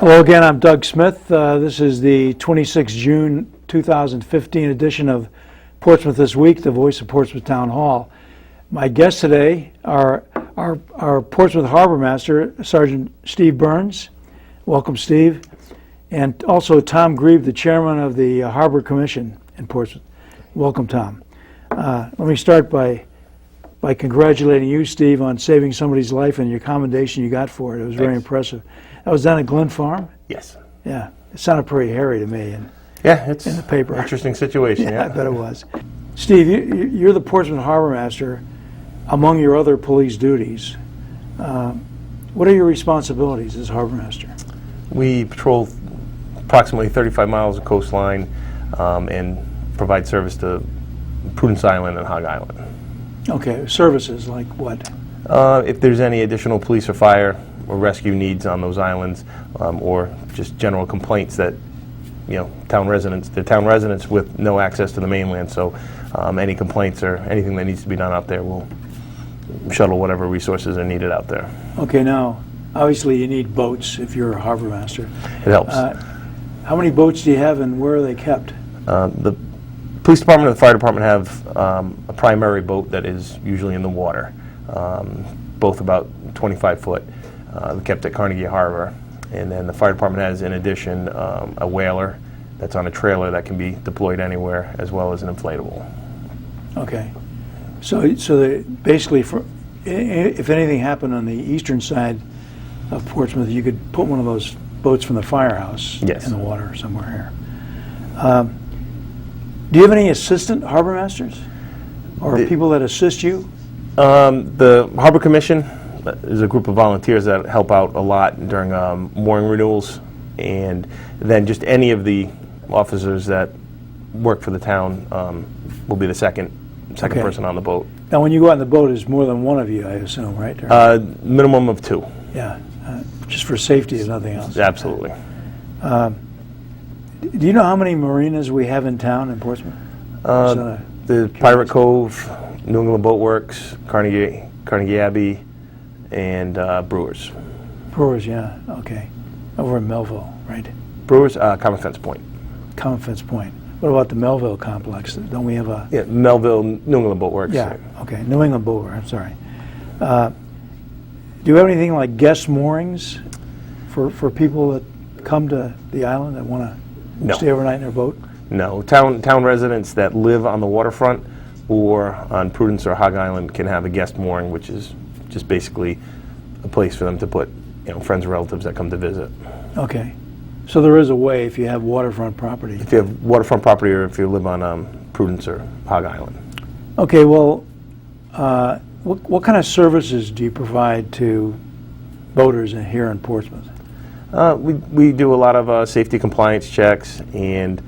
Hello again, I'm Doug Smith. This is the 26 June 2015 edition of Portsmouth This Week, the voice of Portsmouth Town Hall. My guests today are our Portsmouth Harbormaster, Sergeant Steve Burns. Welcome, Steve. And also Tom Grieve, the chairman of the Harbor Commission in Portsmouth. Welcome, Tom. Let me start by congratulating you, Steve, on saving somebody's life and your commendation you got for it. It was very impressive. That was done at Glen Farm? Yes. Yeah. It sounded pretty hairy to me It's in the paper. an interesting situation. Yeah, I bet it was. Steve, you're the Portsmouth Harbormaster. Among your other police duties, what are your responsibilities as Harbormaster? We patrol approximately 35 miles of coastline and provide service to Prudence Island and Hog Island. Okay, services like what? If there's any additional police or fire or rescue needs on those islands, or just general complaints that, they're town residents with no access to the mainland, so any complaints or anything that needs to be done out there, we'll shuttle whatever resources are needed out there. Okay, now, obviously you need boats if you're a Harbormaster. It helps. How many boats do you have and where are they kept? The police department and the fire department have a primary boat that is usually in the water, both about 25 foot. They're kept at Carnegie Harbor. And then the fire department has, in addition, a whaler that's on a trailer that can be deployed anywhere, as well as an inflatable. Okay. So they basically, if anything happened on the eastern side of Portsmouth, you could put one of those boats from the firehouse Yes. in the water somewhere here. Do you have any assistant harbormasters or people that assist you? The Harbor Commission is a group of volunteers that help out a lot during mooring renewals, and then just any of the officers that work for the town will be the second Okay. person on the boat. Now, when you go out on the boat, there's more than one of you, I assume, right? Or, Minimum of 2. yeah, just for safety, if nothing else. Absolutely. Do you know how many marinas we have in town in Portsmouth? The Pirate Cove, New England Boat Works, Carnegie Abbey, and Brewers. Brewers, yeah, okay. Over in Melville, right? Brewers, Common Fence Point. Common Fence Point. What about the Melville complex? Don't we have a... Yeah, Melville, New England Boat Works. Yeah, okay, New England Boat Works, I'm sorry. Do you have anything like guest moorings for people that come to the island that want to stay overnight in their boat? No, town residents that live on the waterfront or on Prudence or Hog Island can have a guest mooring, which is just basically a place for them to put, friends or relatives that come to visit. Okay, so there is a way if you have waterfront property. If you have waterfront property or if you live on Prudence or Hog Island. Okay, well, what kind of services do you provide to boaters here in Portsmouth? We do a lot of safety compliance checks and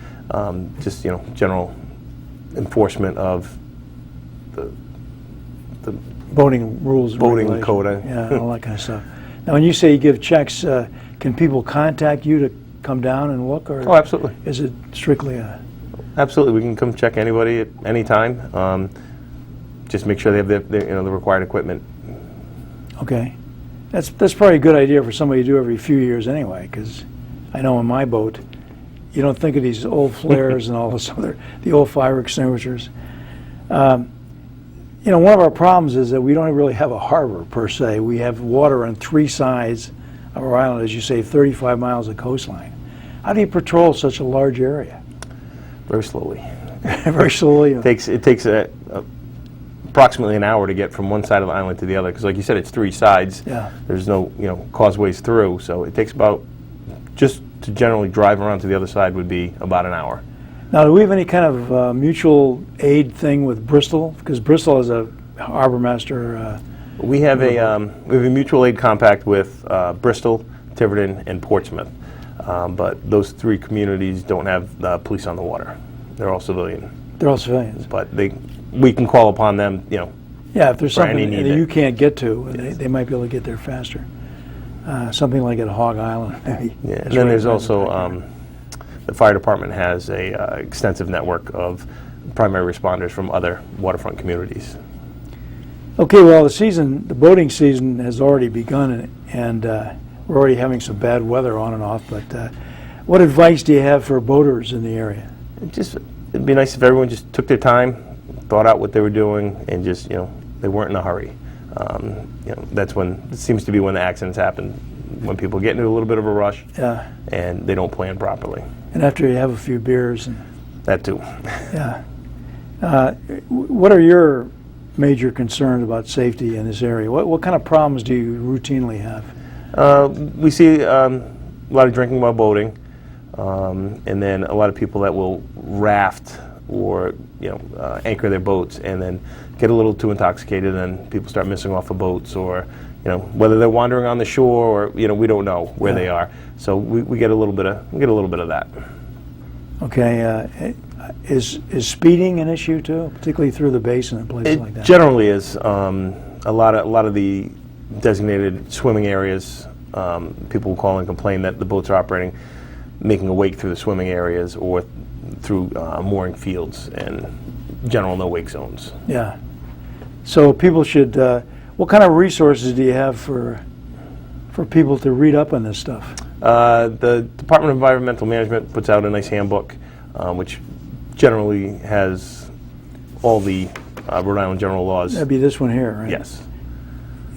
just general enforcement of the boating rules, boating code. Yeah, all that kind of stuff. Now, when you say you give checks, can people contact you to come down and look, or Oh, absolutely. is it strictly a... Absolutely, we can come check anybody at any time. Just make sure they have the required equipment. Okay, that's probably a good idea for somebody to do every few years anyway, because I know in my boat, you don't think of these old flares and all this the old fire extinguishers. One of our problems is that we don't really have a harbor per se. We have water on 3 sides of our island, as you say, 35 miles of coastline. How do you patrol such a large area? Very slowly. Very slowly. It takes approximately an hour to get from one side of the island to the other, because like you said, it's 3 sides. Yeah. There's no causeways through, so it takes about, just to generally drive around to the other side would be about an hour. Now, do we have any kind of mutual aid thing with Bristol? Because Bristol is a Harbormaster. We have a mutual aid compact with Bristol, Tiverton, and Portsmouth, but those 3 communities don't have police on the water. They're all civilian. They're all civilians. But we can call upon them, Yeah, if there's for something any need that you can't get to, Yes. they might be able to get there faster. Something like at Hog Island, maybe. Yeah, and then there's also the fire department has a extensive network of primary responders from other waterfront communities. Okay, well, the boating season has already begun, and we're already having some bad weather on and off, but what advice do you have for boaters in the area? It'd be nice if everyone just took their time, thought out what they were doing, and just, they weren't in a hurry. That's when, it seems to be when the accidents happen, when people get into a little bit of a rush, Yeah. and they don't plan properly. And after you have a few beers. And, That too. yeah. What are your major concerns about safety in this area? What kind of problems do you routinely have? We see a lot of drinking while boating, and then a lot of people that will raft or anchor their boats and then get a little too intoxicated, and then people start missing off the boats, or whether they're wandering on the shore, or we don't know where they are. So we get a little bit of that. Okay, is speeding an issue too, particularly through the basin and places like It that? generally is. A lot of the designated swimming areas, people will call and complain that the boats are operating, making a wake through the swimming areas or through mooring fields and general no-wake zones. Yeah. So people should, what kind of resources do you have for people to read up on this stuff? The Department of Environmental Management puts out a nice handbook, which generally has all the Rhode Island general laws. That'd be this one here, right? Yes.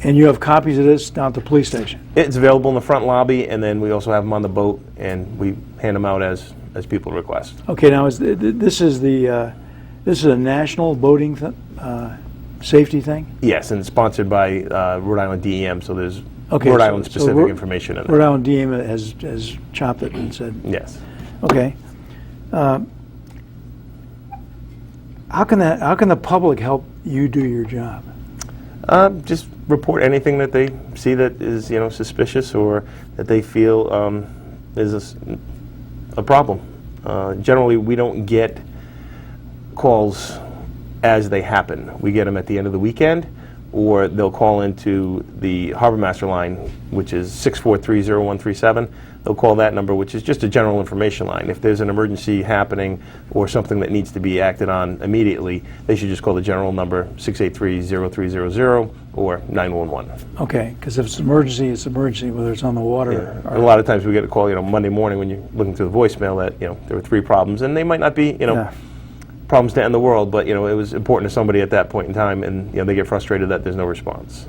And you have copies of this down at the police station? It's available in the front lobby, and then we also have them on the boat, and we hand them out as people request. Okay, now this is a national boating safety thing? Yes, and it's sponsored by Rhode Island DEM, so there's Okay, Rhode so- Island specific so information in Rhode it. Island DEM has chopped it and said, Yes. okay. How can the public help you do your job? Just report anything that they see that is suspicious or that they feel is a problem. Generally, we don't get calls as they happen. We get them at the end of the weekend, or they'll call into the Harbormaster line, which is 643-0137. They'll call that number, which is just a general information line. If there's an emergency happening or something that needs to be acted on immediately, they should just call the general number 683-0300 or 911. Okay, because if it's emergency, it's emergency, whether it's on the water Yeah. or... A lot of times we get a call, Monday morning when you're looking through the voicemail that, there were 3 problems, and they might not be, Yeah. problems to end the world, but, it was important to somebody at that point in time, and, they get frustrated that there's no response.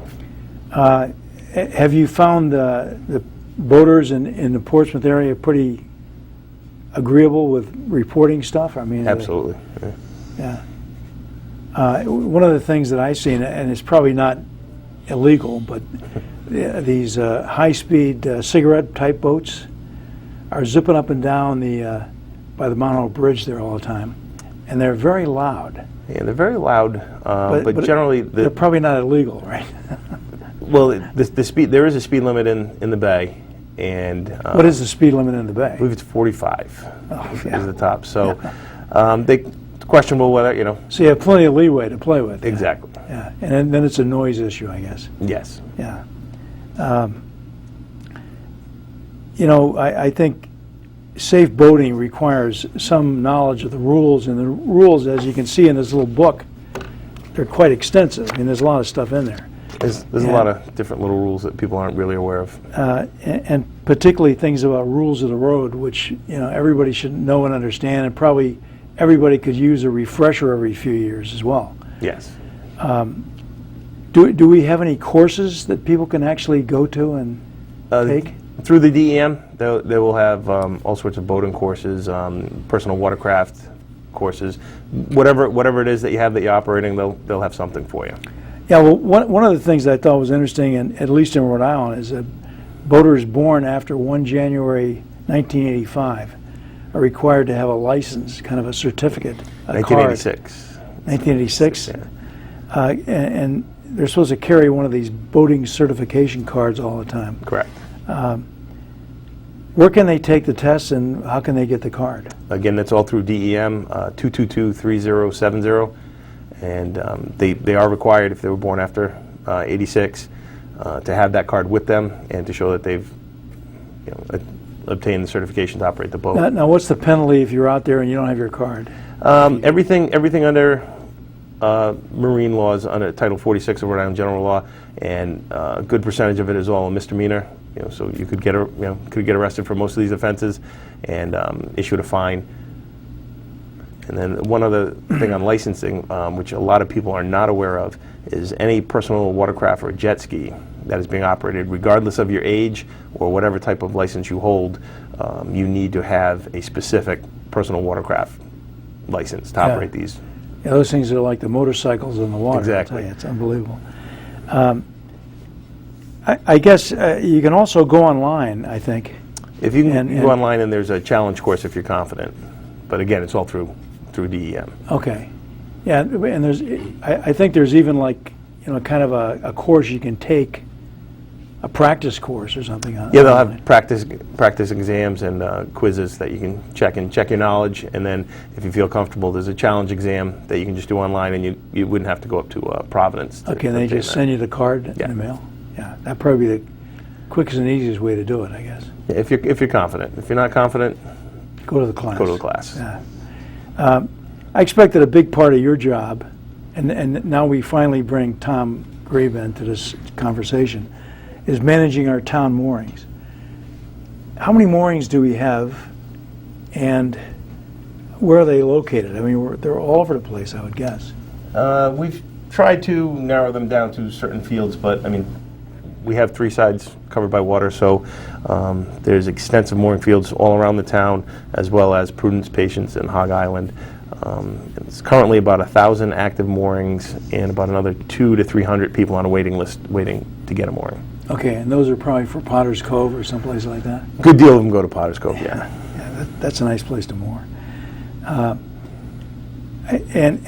Have you found the boaters in the Portsmouth area pretty agreeable with reporting stuff? I mean, Absolutely. Yeah. yeah. One of the things that I see, and it's probably not illegal, but these high-speed cigarette-type boats are zipping up and down by the Mount Hope Bridge there all the time, and they're very loud. Yeah, they're very loud, but generally they're probably not illegal, right? well, the speed, there is a speed limit in the bay, and What is the speed limit in the bay? I believe it's 45 Oh, is yeah. the top. So it's questionable whether So you have plenty of leeway to play with. exactly. Yeah, and then it's a noise issue, I guess. Yes. Yeah. I think safe boating requires some knowledge of the rules, and the rules, as you can see in this little book, they're quite extensive. I mean, there's a lot of stuff in there. There's Yeah. a lot of different little rules that people aren't really aware of. And particularly things about rules of the road, which everybody should know and understand, and probably everybody could use a refresher every few years as well. Yes. Do we have any courses that people can actually go to and take? Through the DEM, they will have all sorts of boating courses, personal watercraft courses, whatever it is that you have that you're operating, they'll have something for you. Yeah, well, one of the things that I thought was interesting, at least in Rhode Island, is that boaters born after 1 January 1985 are required to have a license, kind of a certificate, a 1986. card. 1986? Yeah. And they're supposed to carry one of these boating certification cards all the time. Correct. Where can they take the test, and how can they get the card? Again, that's all through DEM, 222-3070, and they are required, if they were born after 86, to have that card with them and to show that they've obtained the certification to operate the boat. Now, what's the penalty if you're out there and you don't have your card? Everything under marine laws, under Title 46 of Rhode Island General Law, and a good percentage of it is all a misdemeanor, So you could get arrested for most of these offenses and issued a fine. And then one other thing on licensing, which a lot of people are not aware of, is any personal watercraft or jet ski that is being operated, regardless of your age or whatever type of license you hold, you need to have a specific personal watercraft license to operate these. Yeah, those things are like the motorcycles in the water. Exactly. I'll tell you, it's unbelievable. I guess you can also go online, I think. If you can go online, and there's a challenge course if you're confident. But again, it's all through DEM. Okay. Yeah, and there's, I think there's even like, kind of a course you can take, a practice course or something. Yeah, they'll have practice exams and quizzes that you can check your knowledge, and then if you feel comfortable, there's a challenge exam that you can just do online, and you wouldn't have to go up to Providence. Okay, they just send you the card in the mail? Yeah, that'd probably be the quickest and easiest way to do it, I guess. Yeah, if you're confident. If you're not confident, go to the class. Go to the class. Yeah. I expect that a big part of your job, and now we finally bring Tom Grabe into this conversation, is managing our town moorings. How many moorings do we have, and where are they located? I mean, they're all over the place, I would guess. We've tried to narrow them down to certain fields, but I mean, we have 3 sides covered by water, so there's extensive mooring fields all around the town, as well as Prudence, Patience, and Hog Island. It's currently about 1,000 active moorings and about another 200 to 300 people on a waiting list waiting to get a mooring. Okay, and those are probably for Potter's Cove or someplace like that? Good deal of them go to Potter's Cove, yeah. Yeah, that's a nice place to moor. And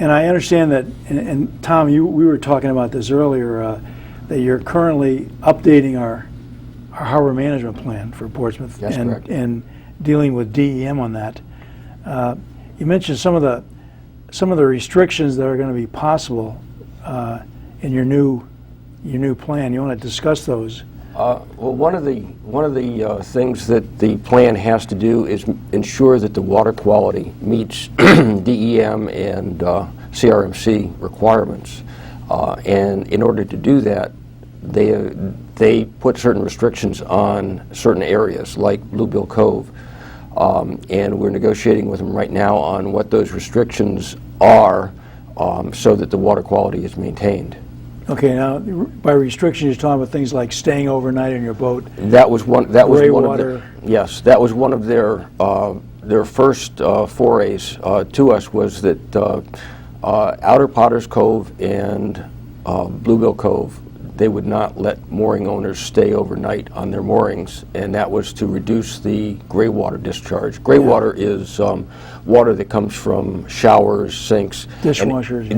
I understand that, and Tom, we were talking about this earlier, that you're currently updating our harbor management plan for Portsmouth. That's correct. And dealing with DEM on that. You mentioned some of the restrictions that are going to be possible in your new plan. You want to discuss those? Well, one of the things that the plan has to do is ensure that the water quality meets DEM and CRMC requirements. And in order to do that, they put certain restrictions on certain areas, like Bluebill Cove. And we're negotiating with them right now on what those restrictions are, so that the water quality is maintained. Okay, now by restrictions, you're talking about things like staying overnight in your boat. That was one. That was gray one water. of the, yes, that was one of their first forays to us, was that Outer Potter's Cove and Bluebill Cove, they would not let mooring owners stay overnight on their moorings, and that was to reduce the gray water discharge. Gray water is water that comes from showers, sinks, Dishwashers,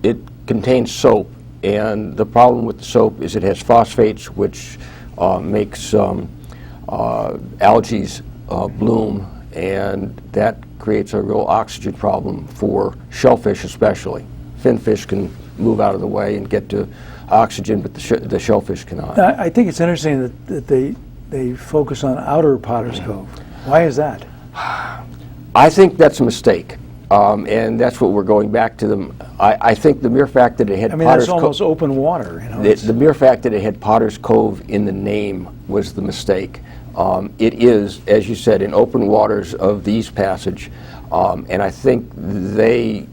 it contains soap, and the problem with the soap is it has phosphates, which makes algae bloom, and that creates a real oxygen problem for shellfish especially. Finfish can move out of the way and get to oxygen, but the shellfish cannot. I think it's interesting that they focus on Outer Potter's Cove. Why is that? I think that's a mistake. And that's what we're going back to them. I think the mere fact that it had Potter's Cove... that's almost open water, you know. The mere fact that it had Potter's Cove in the name was the mistake. It is, as you said, in open waters of the East Passage, and I think they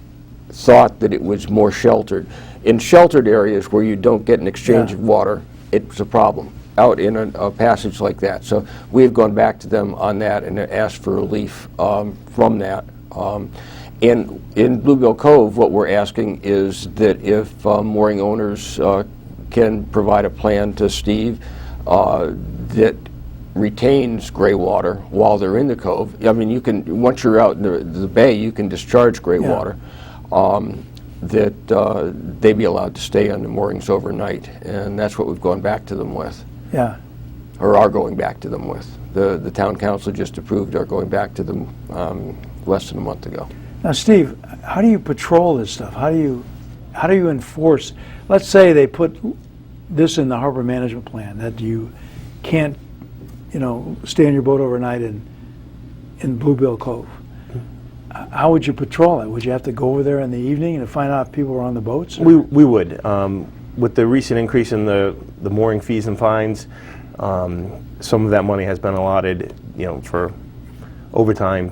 thought that it was more sheltered. In sheltered areas where you don't get an exchange of water, it's a problem. Out in a passage like that. So we have gone back to them on that and asked for relief from that. In Bluebill Cove, what we're asking is that if mooring owners can provide a plan to Steve that retains gray water while they're in the cove. I mean, you can, once you're out in the bay, you can discharge gray water. That they be allowed to stay on the moorings overnight, and that's what we've gone back to them with. Yeah. Or are going back to them with. The town council just approved our going back to them less than a month ago. Now, Steve, how do you patrol this stuff? How do you enforce? Let's say they put this in the harbor management plan that you can't, stay on your boat overnight in Bluebill Cove. How would you patrol it? Would you have to go over there in the evening and find out if people were on the boats? We would. with the recent increase in the mooring fees and fines, some of that money has been allotted, for overtime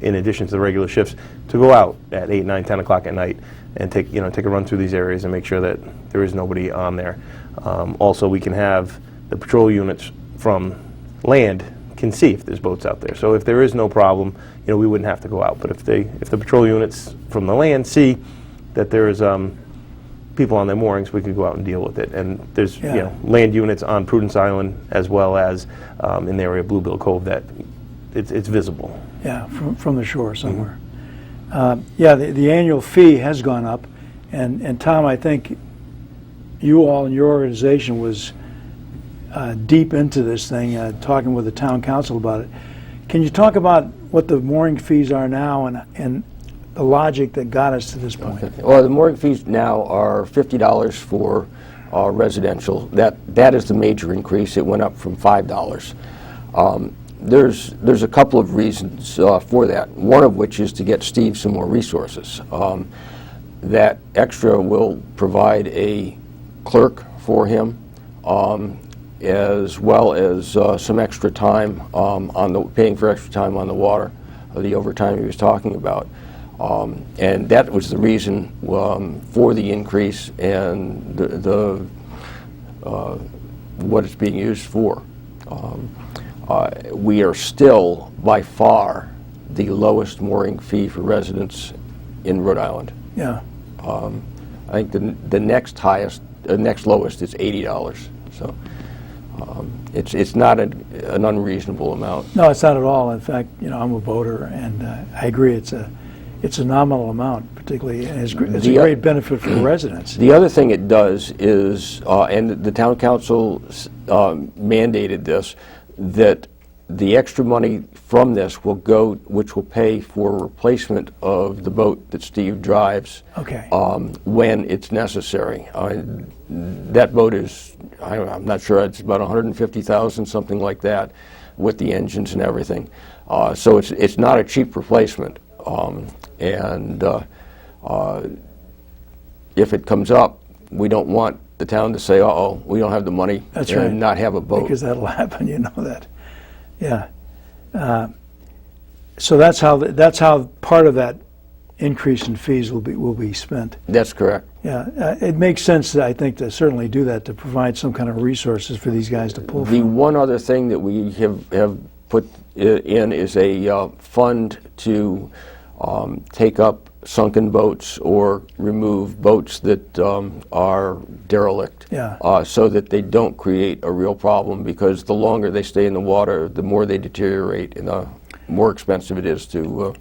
in addition to the regular shifts, to go out at 8, 9, 10 o'clock at night and take a run through these areas and make sure that there is nobody on there. Also, we can have the patrol units from land can see if there's boats out there. So if there is no problem, we wouldn't have to go out. But if the patrol units from the land see that there is people on their moorings, we could go out and deal with it. And there's land units on Prudence Island as well as in the area of Bluebill Cove that it's visible. Yeah, from the shore somewhere. The annual fee has gone up, and Tom, I think you all in your organization was deep into this thing, talking with the town council about it. Can you talk about what the mooring fees are now and the logic that got us to this point? Okay. Well, the mooring fees now are $50 for residential. That is the major increase. It went up from $5. There's a couple of reasons for that. One of which is to get Steve some more resources. That extra will provide a clerk for him, as well as some extra time paying for extra time on the water, the overtime he was talking about. And that was the reason for the increase and the what it's being used for. We are still, by far, the lowest mooring fee for residents in Rhode Island. Yeah. I think the next lowest is $80. So it's not an unreasonable amount. No, it's not at all. In fact, I'm a boater, and I agree it's a nominal amount, particularly, and it's a great benefit for the residents. The other thing it does is, and the town council mandated this, that the extra money from this will go, which will pay for replacement of the boat that Steve drives. Okay. When it's necessary. That boat is, I'm not sure, it's about $150,000, something like that, with the engines and everything. So it's not a cheap replacement. And if it comes up, we don't want the town to say, uh-oh, we don't have the money. That's and right. not have a boat. Because that'll happen, that. Yeah. So that's how part of that increase in fees will be spent. That's correct. Yeah. It makes sense, I think, to certainly do that, to provide some kind of resources for these guys to pull The from. one other thing that we have put in is a fund to take up sunken boats or remove boats that are derelict, so that they don't create a real problem, because the longer they stay in the water, the more they deteriorate and the more expensive it is to...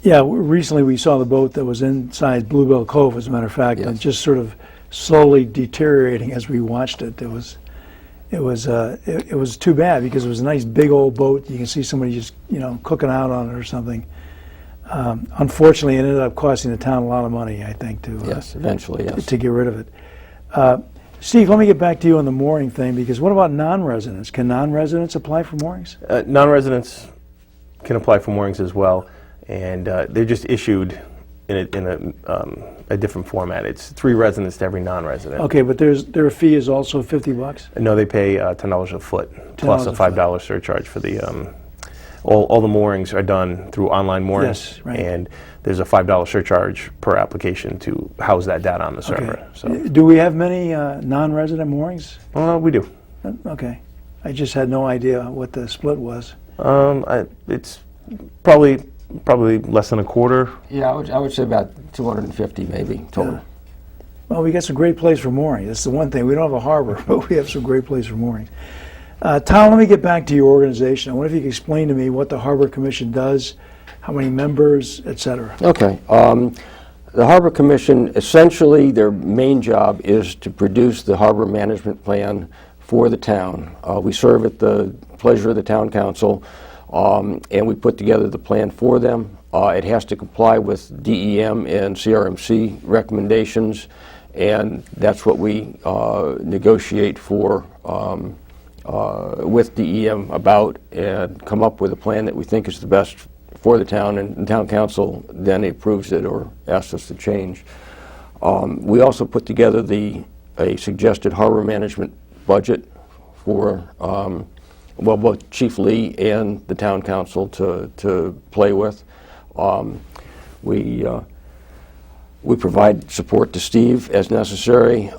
Yeah, recently we saw the boat that was inside Bluebill Cove, as a matter of fact, and just sort of slowly deteriorating as we watched it. It was too bad, because it was a nice big old boat. You can see somebody just cooking out on it or something. Unfortunately, it ended up costing the town a lot of money, I think, eventually, yes. to get rid of it. Steve, let me get back to you on the mooring thing, because what about non-residents? Can non-residents apply for moorings? Non-residents can apply for moorings as well, and they're just issued in a different format. It's 3 residents to every non-resident. Okay, but their fee is also $50? No, they pay $10 a foot, plus a $5 surcharge for the... All the moorings are done through online moorings, yes, right. And there's a $5 surcharge per application to house that data on the server. Okay. So. Do we have many non-resident moorings? We do. Okay. I just had no idea what the split was. It's probably less than a quarter. Yeah, I would say about 250 maybe total. Yeah. Well, we got some great place for moorings. That's the one thing. We don't have a harbor, but we have some great place for moorings. Tom, let me get back to your organization. I wonder if you could explain to me what the Harbor Commission does, how many members, et cetera. Okay. The Harbor Commission, essentially, their main job is to produce the harbor management plan for the town. We serve at the pleasure of the town council, and we put together the plan for them. It has to comply with DEM and CRMC recommendations, and that's what we negotiate for with DEM about, and come up with a plan that we think is the best for the town, and the town council then approves it or asks us to change. We also put together a suggested harbor management budget for well, both Chief Lee and the town council to play with. We provide support to Steve as necessary.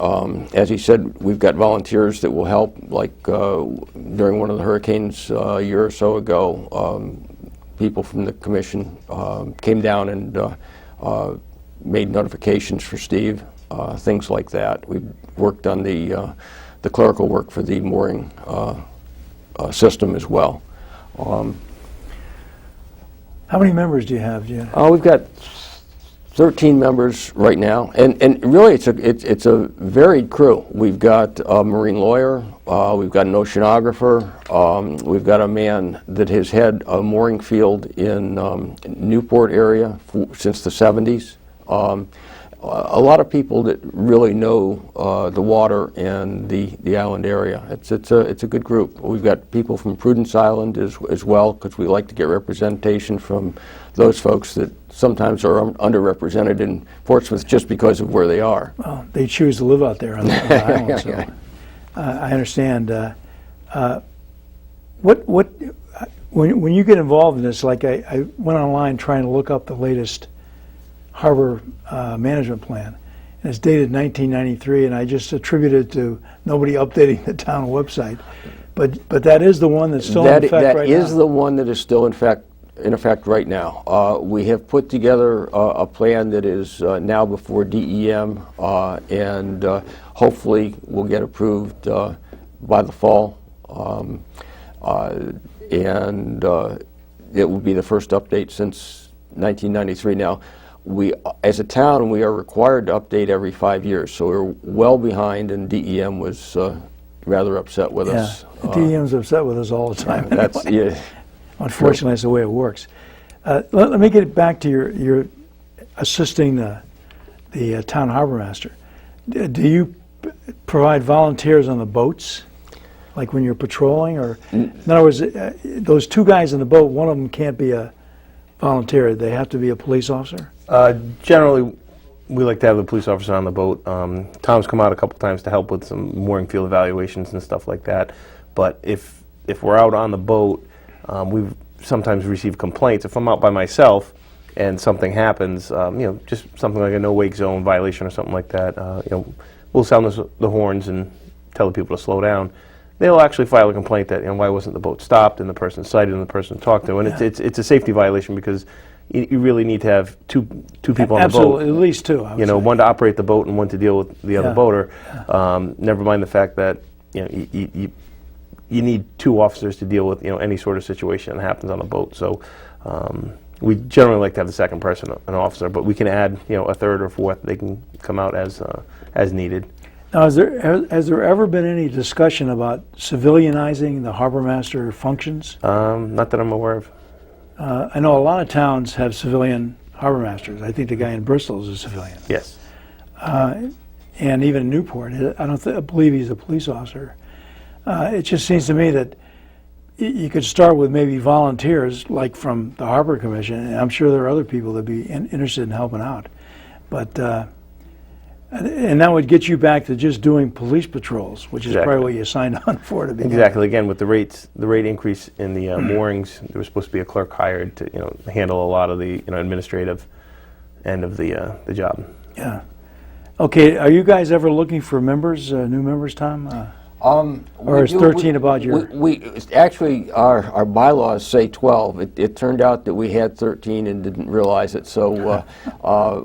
As he said, we've got volunteers that will help, like during one of the hurricanes a year or so ago, people from the commission came down and made notifications for Steve, things like that. We've worked on the clerical work for the mooring system as well. How many members do you have? We've got 13 members right now, and really it's a varied crew. We've got a marine lawyer, we've got an oceanographer, we've got a man that has had a mooring field in Newport area since the 70s. A lot of people that really know the water and the island area. It's a good group. We've got people from Prudence Island as well, because we like to get representation from those folks that sometimes are underrepresented in Portsmouth just because of where they are. Well, they choose to live out there on the island, so I understand. When you get involved in this, like I went online trying to look up the latest harbor management plan, and it's dated 1993, and I just attribute it to nobody updating the town website. But that is the one that's still in effect right now. That is the one that is still in effect right now. We have put together a plan that is now before DEM, and hopefully will get approved by the fall. And it will be the first update since 1993. Now, as a town, we are required to update every 5 years, so we're well behind, and DEM was rather upset with us. DEM's upset with us all the time. That's anyway. Unfortunately, that's the way it works. Let me get back to your assisting the town harbormaster. Do you provide volunteers on the boats, like when you're patrolling, or in other words, those two guys in the boat, one of them can't be a volunteer; they have to be a police officer? Generally, we like to have the police officer on the boat. Tom's come out a couple times to help with some mooring field evaluations and stuff like that. But if we're out on the boat, we've sometimes received complaints. If I'm out by myself and something happens, just something like a no-wake zone violation or something like that, we'll sound the horns and tell the people to slow down. They'll actually file a complaint that why wasn't the boat stopped and the person cited and the person talked to, and it's a safety violation because you really need to have two people on the boat. Absolutely, at least two. I would say. One to operate the boat and one to deal with the other boater. Never mind the fact that you need two officers to deal with any sort of situation that happens on a boat. So we generally like to have the second person, an officer, but we can add a third or fourth. They can come out as needed. Now, has there ever been any discussion about civilianizing the harbormaster functions? Not that I'm aware of. I know a lot of towns have civilian harbormasters. I think the guy in Bristol is a civilian. Yes. And even in Newport, I believe he's a police officer. It just seems to me that you could start with maybe volunteers, like from the Harbor Commission, and I'm sure there are other people that'd be interested in helping out. But and that would get you back to just doing police patrols, which is probably what you signed on for to begin. Exactly. Again, with the rate increase in the moorings, there was supposed to be a clerk hired to handle a lot of the administrative end of the job. Yeah. Okay. Are you guys ever looking for members, new members, Tom? Or is 13 about your? We actually, our bylaws say 12. It turned out that we had 13 and didn't realize it, so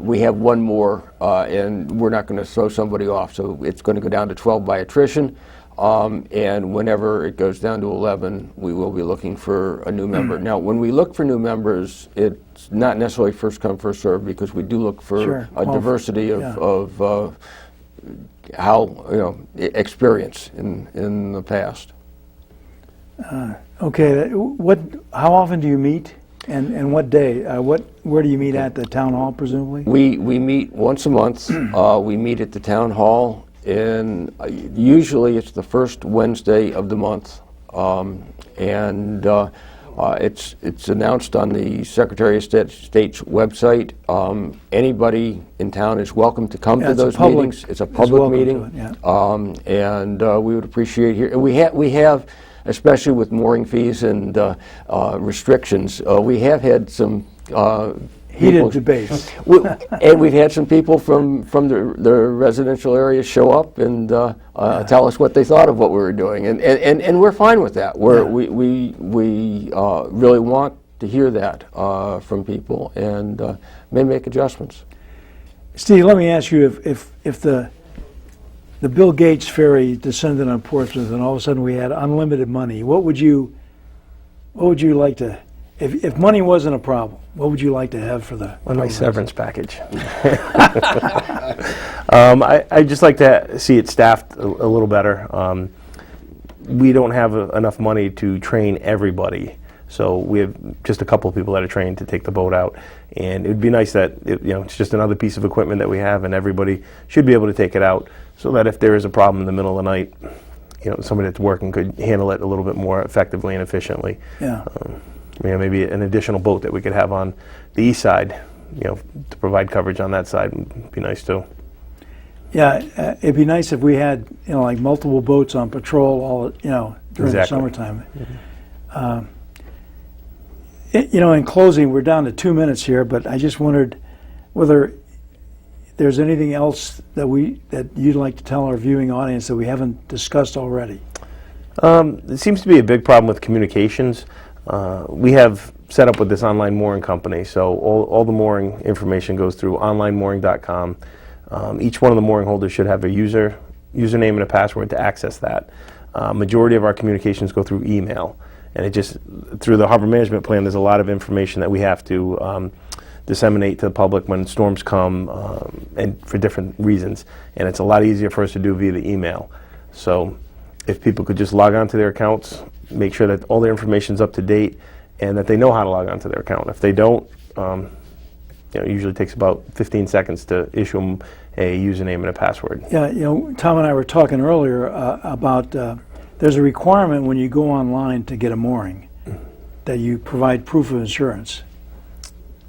we have one more, and we're not going to throw somebody off, so it's going to go down to 12 by attrition, and whenever it goes down to 11, we will be looking for a new member. Now, when we look for new members, it's not necessarily first come, first served, because we do look for a diversity of how experience in the past. Okay, how often do you meet, and what day? Where do you meet at the town hall, presumably? We meet once a month. We meet at the town hall, and usually it's the first Wednesday of the month. And It's announced on the Secretary of State's website. Anybody in town is welcome to come Yeah, to it's a those public- meetings. It's a is public welcome to meeting. it, yeah. And we would appreciate here. We have, especially with mooring fees and restrictions, we have had some Heated people- debates. And we've had some people from the residential area show up and tell us what they thought of what we were doing, and we're fine with that. We really want to hear that from people and may make adjustments. Steve, let me ask you, if the Bill Gates ferry descended on Portsmouth and all of a sudden we had unlimited money, what would you like to, if money wasn't a problem, what would you like to have for the... A nice severance package. I'd just like to see it staffed a little better. We don't have enough money to train everybody, so we have just a couple of people that are trained to take the boat out. And it'd be nice that it's just another piece of equipment that we have, and everybody should be able to take it out, so that if there is a problem in the middle of the night, somebody that's working could handle it a little bit more effectively and efficiently. Yeah. Maybe an additional boat that we could have on the east side, to provide coverage on that side would be nice too. Yeah, it'd be nice if we had, like multiple boats on patrol all, during the Exactly. summertime. In closing, we're down to 2 minutes here, but I just wondered whether there's anything else that you'd like to tell our viewing audience that we haven't discussed already. It seems to be a big problem with communications. We have set up with this online mooring company, so all the mooring information goes through onlinemooring.com. Each one of the mooring holders should have a username and a password to access that. Majority of our communications go through email, and through the harbor management plan, there's a lot of information that we have to disseminate to the public when storms come and for different reasons, and it's a lot easier for us to do via the email. So if people could just log on to their accounts, make sure that all their information's up to date and that they know how to log on to their account. If they don't, it usually takes about 15 seconds to issue them a username and a password. Yeah, Tom and I were talking earlier about there's a requirement when you go online to get a mooring that you provide proof of insurance.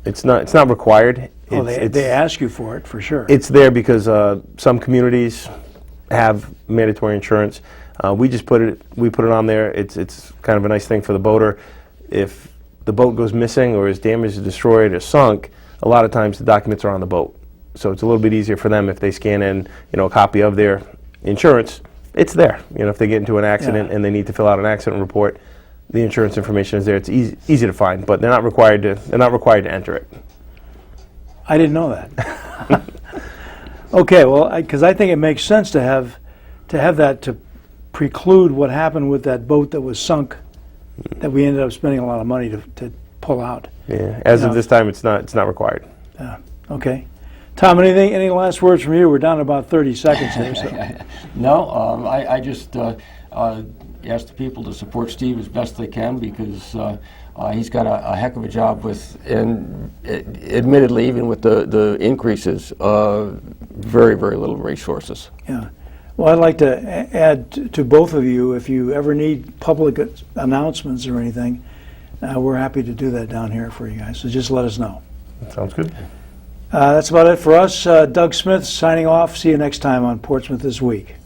It's not required. Oh, they ask you for it, for sure. It's there because some communities have mandatory insurance. We put it on there. It's kind of a nice thing for the boater. If the boat goes missing or is damaged or destroyed or sunk, a lot of times the documents are on the boat. So it's a little bit easier for them if they scan in, a copy of their insurance. It's there. If they get into an accident and they need to fill out an accident report, the insurance information is there. It's easy to find, but they're not required to enter it. I didn't know that. Okay, well, because I think it makes sense to have that to preclude what happened with that boat that was sunk, that we ended up spending a lot of money to pull out. Yeah. As of this time, it's not required. Okay. Tom, any last words from you? We're down to about 30 seconds here. So. No, I just ask the people to support Steve as best they can because he's got a heck of a job with, and admittedly, even with the increases, very, very little resources. Yeah. Well, I'd like to add to both of you, if you ever need public announcements or anything, we're happy to do that down here for you guys. So just let us know. Sounds good. That's about it for us. Doug Smith signing off. See you next time on Portsmouth This Week.